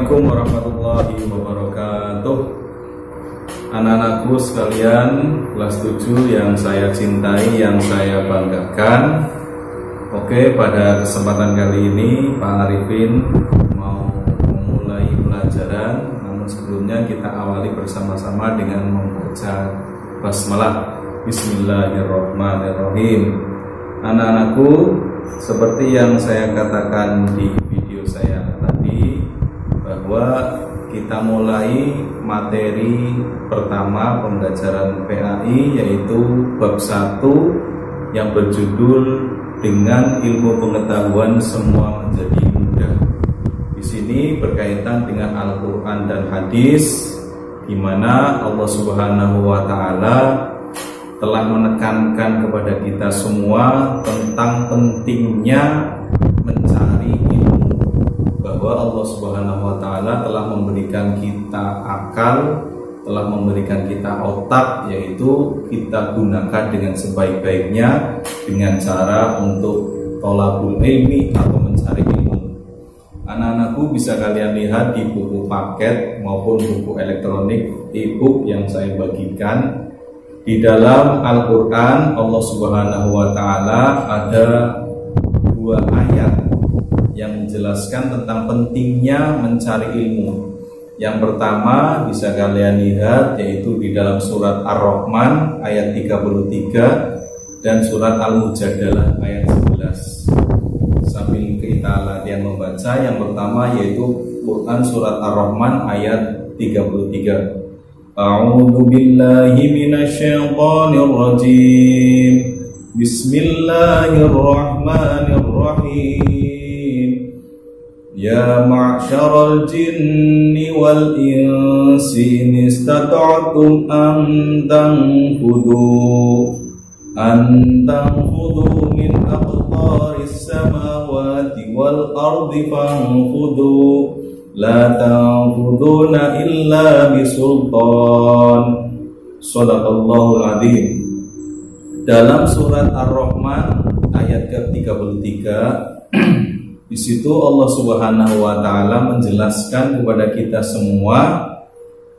Assalamualaikum warahmatullahi wabarakatuh. Anak-anakku sekalian kelas 7 yang saya cintai, yang saya banggakan. Oke, pada kesempatan kali ini Pak Arifin mau memulai pelajaran. Namun sebelumnya kita awali bersama-sama dengan membaca basmalah. Bismillahirrahmanirrahim. Anak-anakku, seperti yang saya katakan di video saya tadi, bahwa kita mulai materi pertama pembelajaran PAI, yaitu bab 1 yang berjudul dengan ilmu pengetahuan semua menjadi mudah. Di sini berkaitan dengan Al-Quran dan hadis, di mana Allah Subhanahu wa Ta'ala telah menekankan kepada kita semua tentang pentingnya mencari ilmu, bahwa Allah Subhanahu wa Ta'ala telah memberikan kita akal, telah memberikan kita otak, yaitu kita gunakan dengan sebaik-baiknya dengan cara untuk thalabul ilmi atau mencari ilmu. Anak-anakku, bisa kalian lihat di buku paket maupun buku elektronik e-book yang saya bagikan. Di dalam Al-Quran, Allah Subhanahu wa Ta'ala ada 2 ayat yang menjelaskan tentang pentingnya mencari ilmu. Yang pertama bisa kalian lihat, yaitu di dalam surat Ar-Rahman ayat 33 dan surat Al-Mujadalah ayat 11. Sambil kita latihan membaca, yang pertama yaitu Quran surat Ar-Rahman ayat 33. A'udzu billahi minasyaitonir rajim. Bismillahirrahmanirrahim. Ya ma'syaral jinni wal insi in istata'tum an tanfudhu min aqtaris samawati wal ardi fanfudhu la tanfuduna illa bisultan. Shadaqallahul adzim. Dalam surat Ar-Rahman ayat ke-33, di situ Allah Subhanahu wa Ta'ala menjelaskan kepada kita semua,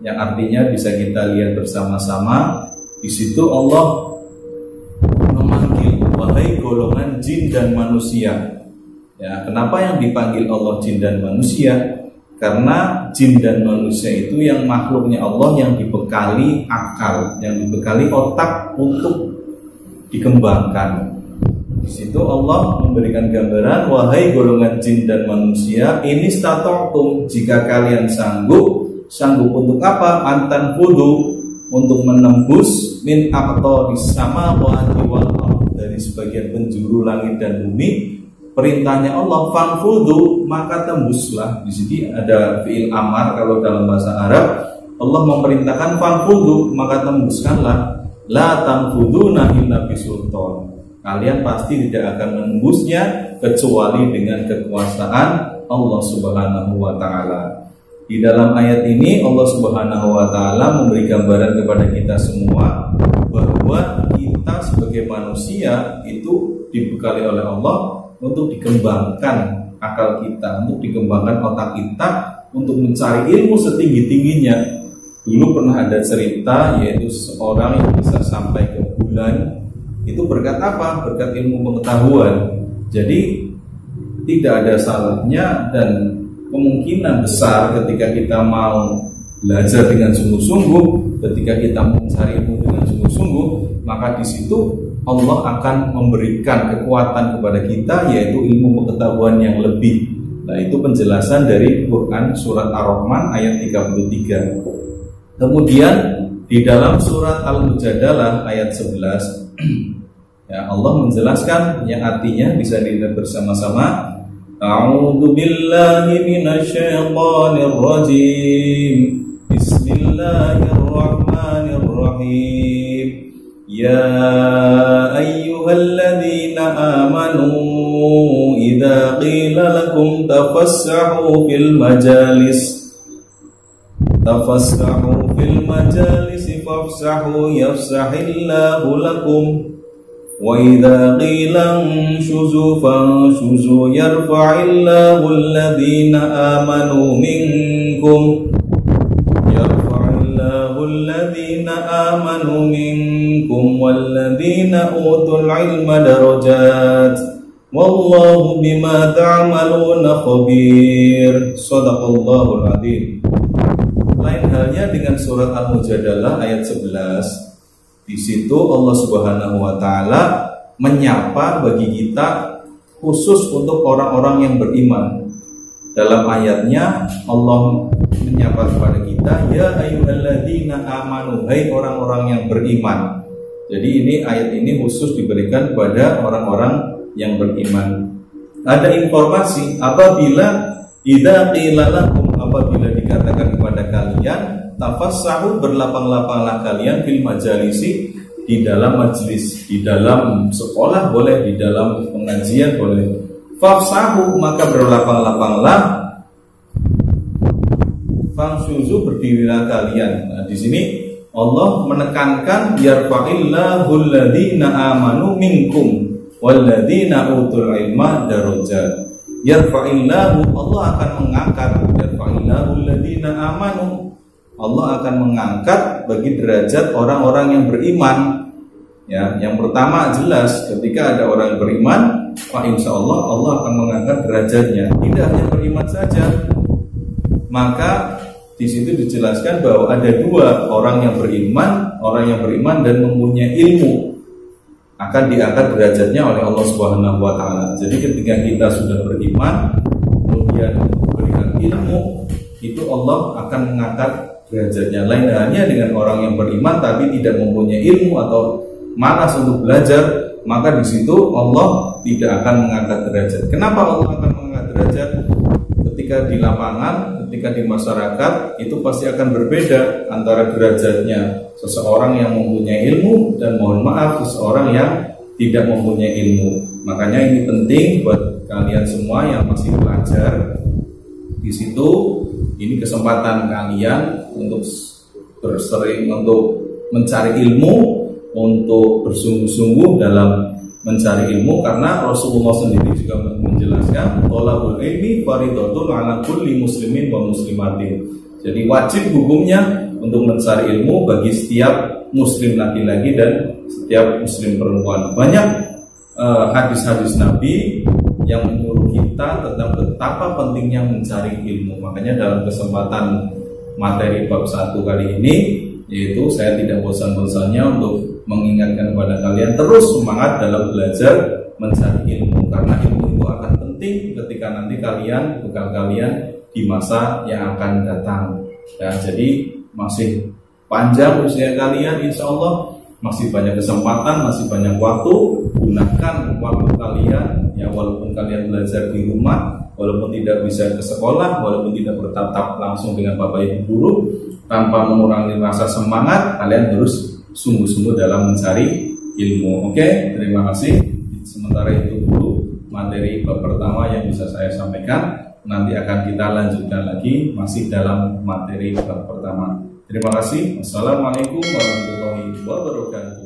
yang artinya bisa kita lihat bersama-sama. Di situ Allah memanggil, wahai golongan jin dan manusia. Ya, kenapa yang dipanggil Allah jin dan manusia? Karena jin dan manusia itu yang makhluknya Allah, yang dibekali akal, yang dibekali otak untuk dikembangkan. Di situ Allah memberikan gambaran, wahai golongan jin dan manusia, ini stata'tum, jika kalian sanggup untuk apa? Antan fudu, untuk menembus min aqtaris samawati wal ardh, dari sebagian penjuru langit dan bumi. Perintahnya Allah, fanfudu, maka tembuslah. Di sini ada fi'il amar kalau dalam bahasa Arab. Allah memerintahkan fanfudu, maka tembuskanlah. La tanfuduna illa bisultan. Kalian pasti tidak akan menembusnya kecuali dengan kekuasaan Allah Subhanahu wa Ta'ala. Di dalam ayat ini Allah Subhanahu wa Ta'ala memberi gambaran kepada kita semua bahwa kita sebagai manusia itu dibekali oleh Allah untuk dikembangkan akal kita, untuk dikembangkan otak kita, untuk mencari ilmu setinggi-tingginya. Dulu pernah ada cerita, yaitu seorang yang bisa sampai ke bulan. Itu berkat apa? Berkat ilmu pengetahuan. Jadi tidak ada salahnya dan kemungkinan besar ketika kita mau belajar dengan sungguh-sungguh, ketika kita mencari ilmu dengan sungguh-sungguh, maka di situ Allah akan memberikan kekuatan kepada kita, yaitu ilmu pengetahuan yang lebih. Nah, itu penjelasan dari Quran surat Ar-Rahman ayat 33. Kemudian di dalam surat Al-Mujadalah ayat 11, ya, Allah menjelaskan yang artinya bisa dilihat bersama-sama. A'udzu billahi minasyaitonir rajim. Bismillahirrahmanirrahim. Ya ayyuhalladzina amanu idza qila lakum tafassahu fil majalis fafsahu yafsahillahu lakum Wa idza qila anshuzu fanshuzu yarfa'illahu alladhina amanu minkum الذين آمنوا منكم والذين أوتوا العلم درجات والله بما تعملون خبير. Shadaqallahul adzim. Lain halnya dengan surat Al-Mujadalah ayat 11. Di situ Allah Subhanahu wa taala menyapa bagi kita khusus untuk orang-orang yang beriman. Dalam ayatnya Allah menyapa kepada kita, ya ayyuhalladzina amanu, hai orang-orang yang beriman. Jadi ini ayat ini khusus diberikan kepada orang-orang yang beriman. Ada informasi apabila idza qila lakum, apabila dikatakan kepada kalian, tafassahu, berlapang-lapanglah kalian fil majalisi, di dalam majlis, di dalam sekolah boleh, di dalam pengajian boleh. Fafsahu, maka berlapang-lapanglah. Fangsuzu, berdirilah kalian. Nah, di sini Allah menekankan yarfa'illahu alladhina amanu minkum walladzina utul ilma darajat. Yarfa'illahu, Allah akan mengangkat. Yarfa'illahu alladhina amanu, Allah akan mengangkat bagi derajat orang-orang yang beriman. Ya, yang pertama jelas ketika ada orang yang beriman, Pak, insya Allah akan mengangkat derajatnya. Tidak hanya beriman saja, maka di situ dijelaskan bahwa ada dua, orang yang beriman dan mempunyai ilmu akan diangkat derajatnya oleh Allah Subhanahu wa taala. Jadi ketika kita sudah beriman kemudian berikan ilmu, itu Allah akan mengangkat derajatnya. Lain halnya dengan orang yang beriman tapi tidak mempunyai ilmu atau malas untuk belajar, maka di situ Allah tidak akan mengangkat derajat. Kenapa Allah akan mengangkat derajat? Ketika di lapangan, ketika di masyarakat, itu pasti akan berbeda antara derajatnya seseorang yang mempunyai ilmu dan mohon maaf seseorang yang tidak mempunyai ilmu. Makanya ini penting buat kalian semua yang masih belajar. Di situ ini kesempatan kalian untuk bersering, untuk mencari ilmu, untuk bersungguh-sungguh dalam mencari ilmu, karena Rasulullah sendiri juga menjelaskan thalabul ilmi fardhatun 'ala kulli muslimin wa muslimatin. Jadi wajib hukumnya untuk mencari ilmu bagi setiap muslim laki-laki dan setiap muslim perempuan. Banyak hadis-hadis Nabi yang menyuruh kita tentang betapa pentingnya mencari ilmu. Makanya dalam kesempatan materi bab 1 kali ini, yaitu saya tidak bosan-bosannya untuk mengingatkan kepada kalian terus semangat dalam belajar mencari ilmu, karena ilmu itu akan penting ketika nanti kalian, bekal kalian di masa yang akan datang. Ya, jadi masih panjang usia kalian, insya Allah masih banyak kesempatan, masih banyak waktu. Gunakan waktu kalian, ya, walaupun kalian belajar di rumah, walaupun tidak bisa ke sekolah, walaupun tidak bertatap langsung dengan bapak ibu guru, tanpa mengurangi rasa semangat, kalian harus sungguh-sungguh dalam mencari ilmu. Oke, terima kasih. Sementara itu dulu materi bab pertama yang bisa saya sampaikan. Nanti akan kita lanjutkan lagi masih dalam materi bab pertama. Terima kasih. Wassalamualaikum warahmatullahi wabarakatuh.